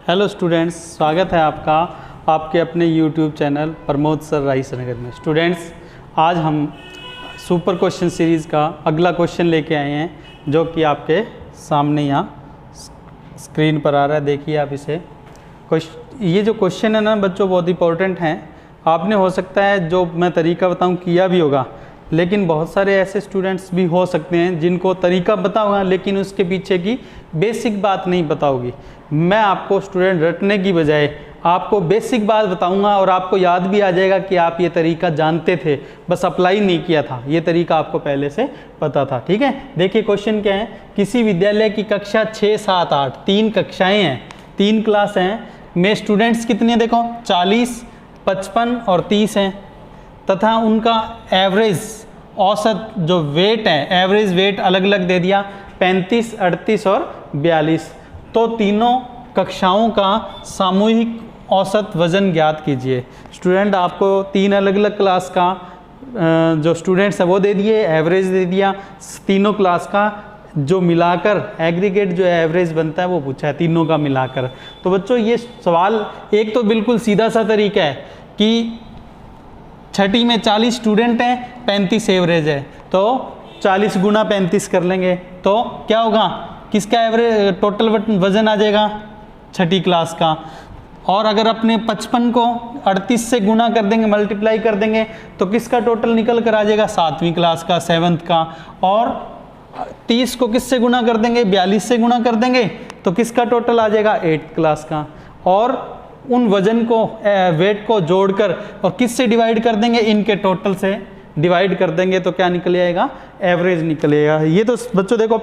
Hello students, स्वागत है आपका आपके अपने यूट्यूब चैनल प्रमोद सर राइसनगर में। स्टूडेंट्स, आज हम सुपर क्वेश्चन सीरीज़ का अगला क्वेश्चन लेके आए हैं, जो कि आपके सामने यहाँ स्क्रीन पर आ रहा है। देखिए आप इसे। ये जो क्वेश्चन है ना बच्चों, बहुत इंपॉर्टेंट हैं। आपने हो सकता है जो मैं तरीका बताऊँ किया भी होगा, लेकिन बहुत सारे ऐसे स्टूडेंट्स भी हो सकते हैं जिनको तरीका पता होगा लेकिन उसके पीछे की बेसिक बात नहीं पता होगी। मैं आपको स्टूडेंट रटने की बजाय आपको बेसिक बात बताऊंगा और आपको याद भी आ जाएगा कि आप ये तरीका जानते थे, बस अप्लाई नहीं किया था। ये तरीका आपको पहले से पता था। ठीक है, देखिए क्वेश्चन क्या है। किसी विद्यालय की कक्षा 6, 7, 8 3 कक्षाएँ हैं, 3 क्लास हैं में स्टूडेंट्स कितने देखो 40, 55 और 30 हैं, तथा उनका एवरेज औसत जो वेट है, एवरेज वेट अलग अलग दे दिया 35, 38 और 42। तो तीनों कक्षाओं का सामूहिक औसत वजन ज्ञात कीजिए। स्टूडेंट आपको 3 अलग अलग क्लास का जो स्टूडेंट्स है वो दे दिए, एवरेज दे दिया, तीनों क्लास का जो मिलाकर एग्रीगेट जो एवरेज बनता है वो पूछा है, तीनों का मिलाकर। तो बच्चों ये सवाल एक तो बिल्कुल सीधा सा तरीका है कि छठी में 40 स्टूडेंट हैं, 35 एवरेज है, तो 40 गुना 35 कर लेंगे तो क्या होगा, किसका एवरेज टोटल वजन आ जाएगा, छठी क्लास का। और अगर अपने 55 को 38 से गुना कर देंगे, मल्टीप्लाई कर देंगे, तो किसका टोटल निकल कर आ जाएगा, 7वीं क्लास का, 7th का। और 30 को किससे गुना कर देंगे, 42 से गुना कर देंगे, तो किसका टोटल आ जाएगा, 8th क्लास का। और उन वजन को वेट को जोड़कर और किससे डिवाइड कर देंगे, इनके टोटल से डिवाइड कर देंगे, तो क्या निकल आएगा, एवरेज निकलेगा। ये तो बच्चों देखो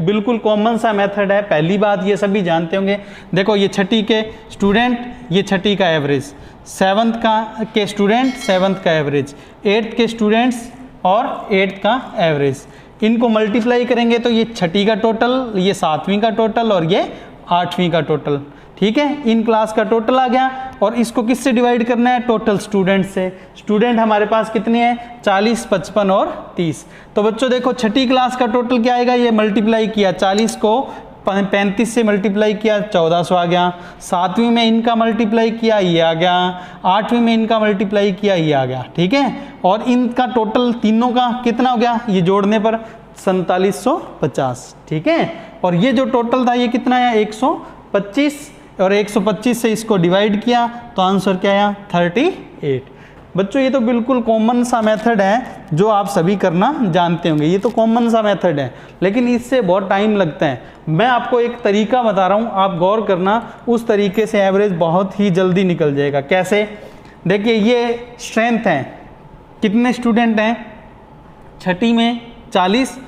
बिल्कुल कॉमन सा मेथड है। पहली बात ये सभी जानते होंगे। देखो ये छठी के स्टूडेंट, ये छठी का एवरेज, 7th के स्टूडेंट 7th का एवरेज, 8th के स्टूडेंट्स और 8th का एवरेज, इनको मल्टीप्लाई करेंगे तो ये छठी का टोटल, ये 7वीं का टोटल और ये 8वीं का टोटल। ठीक है, इन क्लास का टोटल आ गया। और इसको किससे डिवाइड करना है, टोटल स्टूडेंट से। स्टूडेंट हमारे पास कितने हैं, 40, 55 और 30। तो बच्चों देखो छठी क्लास का टोटल क्या आएगा, ये मल्टीप्लाई किया, 40 को 35 से मल्टीप्लाई किया, 1400 आ गया। 7वीं में इनका मल्टीप्लाई किया, ये आ गया। 8वीं में इनका मल्टीप्लाई किया, ये आ गया। ठीक है, और इनका टोटल तीनों का कितना हो गया, ये जोड़ने पर 4750। ठीक है, और ये जो टोटल था ये कितना है, 125, और 125 से इसको डिवाइड किया तो आंसर क्या आया, 38। बच्चों ये तो बिल्कुल कॉमन सा मेथड है जो आप सभी करना जानते होंगे। ये तो कॉमन सा मेथड है, लेकिन इससे बहुत टाइम लगता है। मैं आपको एक तरीका बता रहा हूँ, आप गौर करना, उस तरीके से एवरेज बहुत ही जल्दी निकल जाएगा। कैसे, देखिए ये स्ट्रेंथ है, कितने स्टूडेंट हैं, छठी में 40,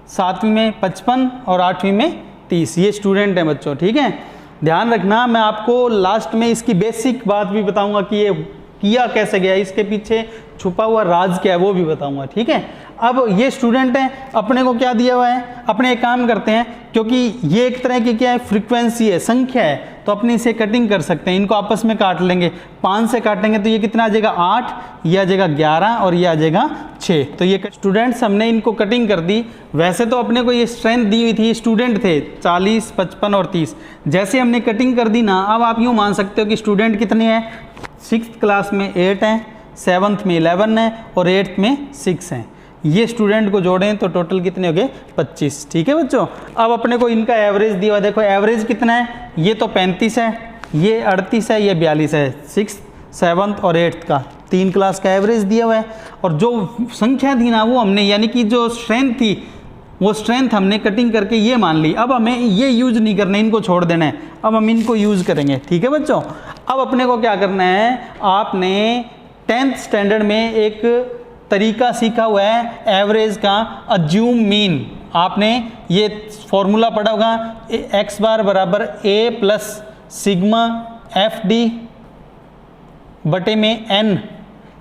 7वीं में 55 और 8वीं में 30, ये स्टूडेंट हैं बच्चों। ठीक है, ध्यान रखना, मैं आपको लास्ट में इसकी बेसिक बात भी बताऊंगा कि ये किया कैसे गया, इसके पीछे छुपा हुआ राज क्या है वो भी बताऊंगा। ठीक है, अब ये स्टूडेंट हैं, अपने को क्या दिया हुआ है, अपने एक काम करते हैं, क्योंकि ये एक तरह की क्या है, फ्रीक्वेंसी है, संख्या है, तो अपनी इसे कटिंग कर सकते हैं। इनको आपस में काट लेंगे, 5 से काटेंगे तो ये कितना आ जाएगा, 8, ये आ जाएगा 11 और ये आ जाएगा 6। तो ये स्टूडेंट्स हमने इनको कटिंग कर दी। वैसे तो अपने को ये स्ट्रेंथ दी हुई थी, स्टूडेंट थे 40, 55 और 30। जैसे हमने कटिंग कर दी ना, अब आप यूँ मान सकते हो कि स्टूडेंट कितने हैं, 6th क्लास में 8 हैं, 7th में 11 है और 8th में 6 हैं। ये स्टूडेंट को जोड़ें तो टोटल कितने हो गए, 25। ठीक है बच्चों, अब अपने को इनका एवरेज दिया हुआ, देखो एवरेज कितना है, ये तो 35 है, ये 38 है, ये 42 है। 6th, 7th और 8th का 3 क्लास का एवरेज दिया हुआ है। और जो संख्या थी ना वो हमने, यानी कि जो स्ट्रेंथ थी वो स्ट्रेंथ हमने कटिंग करके ये मान ली। अब हमें ये यूज़ नहीं करना, इनको छोड़ देना है, अब हम इनको यूज़ करेंगे। ठीक है बच्चों, अब अपने को क्या करना है, आपने 10th स्टैंडर्ड में एक तरीका सीखा हुआ है एवरेज का, अज्यूम मीन। आपने ये फॉर्मूला पढ़ा होगा, x बार बराबर a plus sigma F D बटे में n,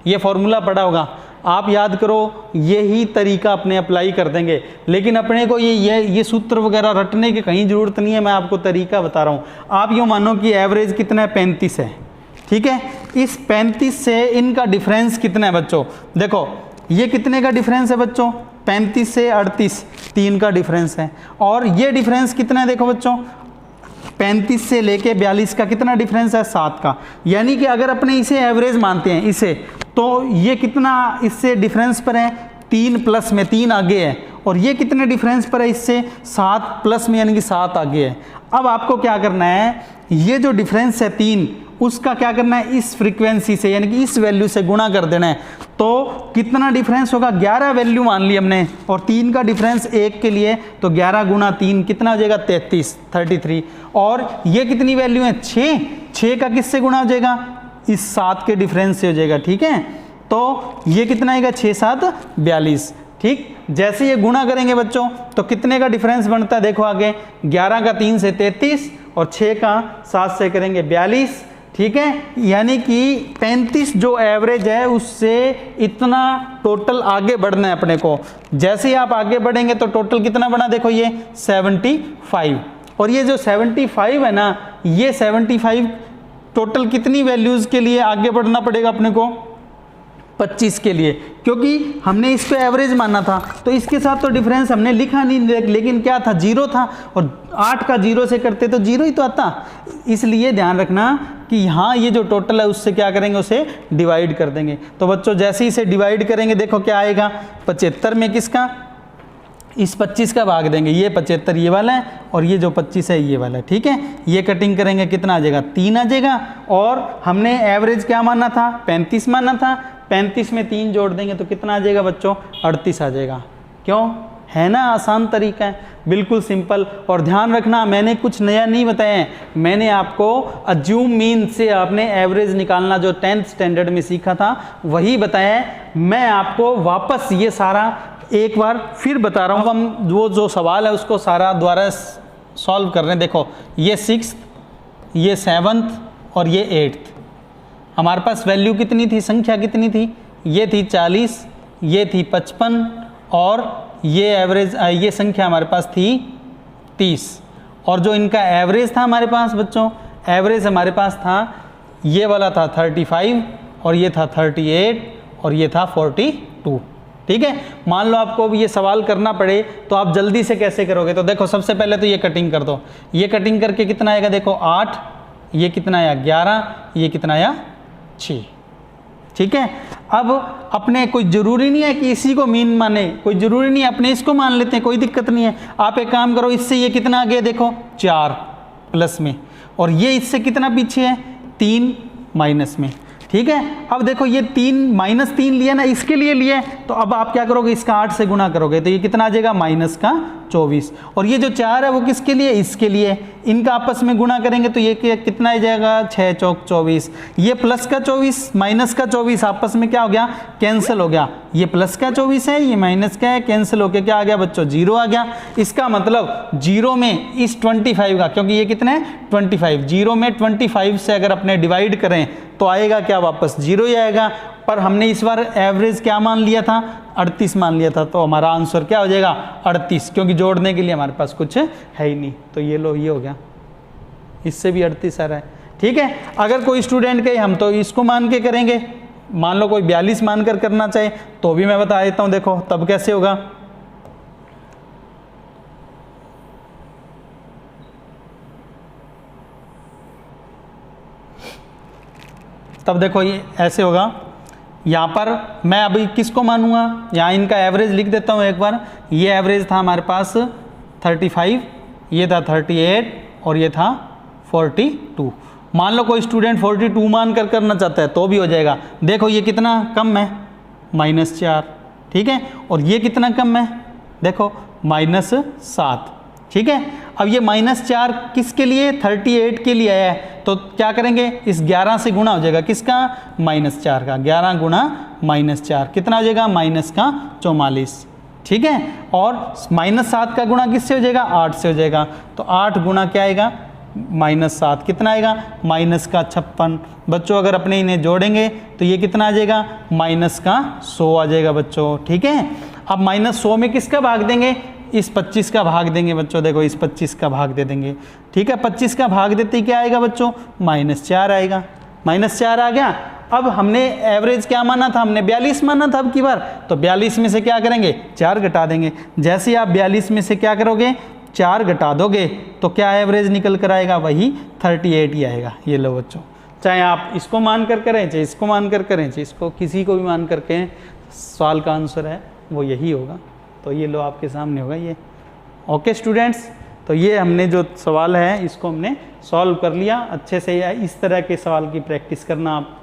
ये फॉर्मूला पढ़ा होगा। आप याद करो, यही तरीका अपने अप्लाई कर देंगे। लेकिन अपने को ये सूत्र वगैरह रटने की कहीं ज़रूरत नहीं है, मैं आपको तरीका बता रहा हूँ। आप यूँ मानो कि एवरेज कितना है, 35 है। ठीक है, इस 35 से इनका डिफरेंस कितना है बच्चों, देखो ये कितने का डिफरेंस है बच्चों, 35 से 38, 3 का डिफरेंस है। और ये डिफरेंस कितना है, देखो बच्चों 35 से लेके 42 का कितना डिफरेंस है, 7 का। यानी कि अगर अपने इसे एवरेज मानते हैं इसे, तो ये कितना इससे डिफरेंस पर है, 3 प्लस में 3 आगे है, और ये कितने डिफरेंस पर है इससे, 7 प्लस में यानी कि 7 आगे है। अब आपको क्या करना है, ये जो डिफरेंस है 3, उसका क्या करना है, इस फ्रीक्वेंसी से यानी कि इस वैल्यू से गुणा कर देना है। तो कितना डिफरेंस होगा, 11 वैल्यू मान ली हमने, और 3 का डिफरेंस 1 के लिए, तो 11 गुणा 3 कितना हो जाएगा, 33। और ये कितनी वैल्यू है, 6 का किससे गुणा हो जाएगा, इस 7 के डिफरेंस से हो जाएगा। ठीक है, तो ये कितना आएगा, 6 7 42। ठीक, जैसे ये गुणा करेंगे बच्चों तो कितने का डिफरेंस बनता है, देखो आगे, 11 का 3 से 33 और 6 का 7 से करेंगे 42। ठीक है, यानी कि 35 जो एवरेज है उससे इतना टोटल आगे बढ़ना है अपने को। जैसे ही आप आगे बढ़ेंगे तो टोटल कितना बना, देखो ये 75। और ये जो 75 है ना, ये 75 टोटल कितनी वैल्यूज़ के लिए आगे बढ़ना पड़ेगा अपने को, 25 के लिए, क्योंकि हमने इस पे एवरेज माना था। तो इसके साथ तो डिफरेंस हमने लिखा नहीं, लेकिन क्या था, 0 था, और 8 का 0 से करते तो 0 ही तो आता। इसलिए ध्यान रखना कि यहाँ ये जो टोटल है उससे क्या करेंगे, उसे डिवाइड कर देंगे। तो बच्चों जैसे ही इसे डिवाइड करेंगे देखो क्या आएगा, 75 में किसका, इस 25 का भाग देंगे, ये 75 ये वाला है, और ये जो 25 है ये वाला है। ठीक है, ये कटिंग करेंगे, कितना आ जाएगा, 3 आ जाएगा। और हमने एवरेज क्या माना था, 35 माना था, 35 में 3 जोड़ देंगे तो कितना आ जाएगा बच्चों, 38 आ जाएगा। क्यों, है ना, आसान तरीका है, बिल्कुल सिंपल। और ध्यान रखना, मैंने कुछ नया नहीं बताया है, मैंने आपको अज्यूम मीन से आपने एवरेज निकालना जो 10th स्टैंडर्ड में सीखा था वही बताया है। मैं आपको वापस ये सारा एक बार फिर बता रहा हूँ। हम वो जो सवाल है उसको सारा दोबारा सॉल्व कर रहे हैं। देखो ये 6th, ये 7th और ये 8th, हमारे पास वैल्यू कितनी थी, संख्या कितनी थी, ये थी 40, ये थी 55, और ये एवरेज ये संख्या हमारे पास थी 30। और जो इनका एवरेज था हमारे पास बच्चों, एवरेज हमारे पास था, ये वाला था 35, और ये था 38, और ये था 42। ठीक है, मान लो आपको ये सवाल करना पड़े तो आप जल्दी से कैसे करोगे, तो देखो सबसे पहले तो ये कटिंग कर दो। ये कटिंग करके कितना आएगा, देखो 8, ये कितना आया 11, ये कितना आया 6। ठीक है, अब अपने कोई ज़रूरी नहीं है कि इसी को मीन माने, कोई ज़रूरी नहीं है, अपने इसको मान लेते हैं, कोई दिक्कत नहीं है। आप एक काम करो, इससे ये कितना आ गया, देखो 4 प्लस में, और ये इससे कितना पीछे है, 3 माइनस में। ठीक है, अब देखो ये 3 -3 लिया ना, इसके लिए लिया है, तो अब आप क्या करोगे, इसका 8 से गुना करोगे तो ये कितना आ जाएगा, -24। और ये जो 4 है वो किसके लिए, इसके लिए, इनका आपस में गुणा करेंगे तो ये कितना आ जाएगा, 6 चौक 24। ये प्लस का 24 माइनस का 24 आपस में क्या हो गया, कैंसिल हो गया। ये प्लस का 24 है, ये माइनस का है, कैंसिल होके क्या आ गया बच्चों, 0 आ गया। इसका मतलब 0 में इस 25 का, क्योंकि ये कितना है 25, 0 में 25 से अगर अपने डिवाइड करें तो आएगा क्या, वापस 0 ही आएगा। पर हमने इस बार एवरेज क्या मान लिया था, 38 मान लिया था, तो हमारा आंसर क्या हो जाएगा, 38, क्योंकि जोड़ने के लिए हमारे पास कुछ है ही नहीं। तो ये लो, ये हो गया, इससे भी 38 आ रहा है। ठीक है, अगर कोई स्टूडेंट कहे हम तो इसको मान के करेंगे, मान लो कोई 42 मानकर करना चाहे तो भी मैं बता देता हूँ। देखो तब कैसे होगा, तब देखो ये ऐसे होगा। यहाँ पर मैं अभी किसको मानूंगा, यहाँ इनका एवरेज लिख देता हूँ एक बार। ये एवरेज था हमारे पास 35, ये था 38 और ये था 42। मान लो कोई स्टूडेंट 42 मान कर करना चाहता है तो भी हो जाएगा। देखो ये कितना कम है, -4। ठीक है, और ये कितना कम है, देखो -7। ठीक है, अब ये -4 किसके लिए, 38 के लिए है, तो क्या करेंगे, इस 11 से गुणा हो जाएगा, किसका, -4 का। 11 गुणा -4 कितना हो जाएगा, -44। ठीक है, और -7 का गुणा किससे हो जाएगा, 8 से हो जाएगा। तो 8 गुणा क्या आएगा, -7 कितना आएगा, -56। बच्चों अगर अपने इन्हें जोड़ेंगे तो ये कितना आ जाएगा, -100 आ जाएगा बच्चों। ठीक है, अब -100 में किसका भाग देंगे, इस 25 का भाग देंगे बच्चों। देखो इस 25 का भाग दे देंगे। ठीक है, 25 का भाग देते ही क्या आएगा बच्चों, -4 आएगा। -4 आ गया। अब हमने एवरेज क्या माना था, हमने 42 माना था अब की बार, तो 42 में से क्या करेंगे, 4 घटा देंगे। जैसे आप 42 में से क्या करोगे, 4 घटा दोगे तो क्या एवरेज निकल कर आएगा, वही 38 ही आएगा। ये लो बच्चों, चाहे आप इसको मान कर करें, चाहे इसको मान कर करें, चाहे इसको किसी को भी मान कर करें, सवाल का आंसर है वो यही होगा। तो ये लो आपके सामने होगा ये। ओके स्टूडेंट्स, तो ये हमने जो सवाल है इसको हमने सॉल्व कर लिया अच्छे से। इस तरह के सवाल की प्रैक्टिस करना आप।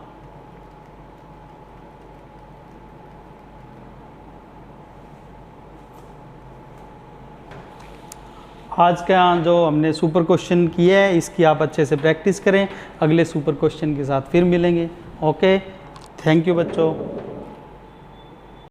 आज का जो हमने सुपर क्वेश्चन किया है इसकी आप अच्छे से प्रैक्टिस करें। अगले सुपर क्वेश्चन के साथ फिर मिलेंगे। ओके, थैंक यू बच्चों।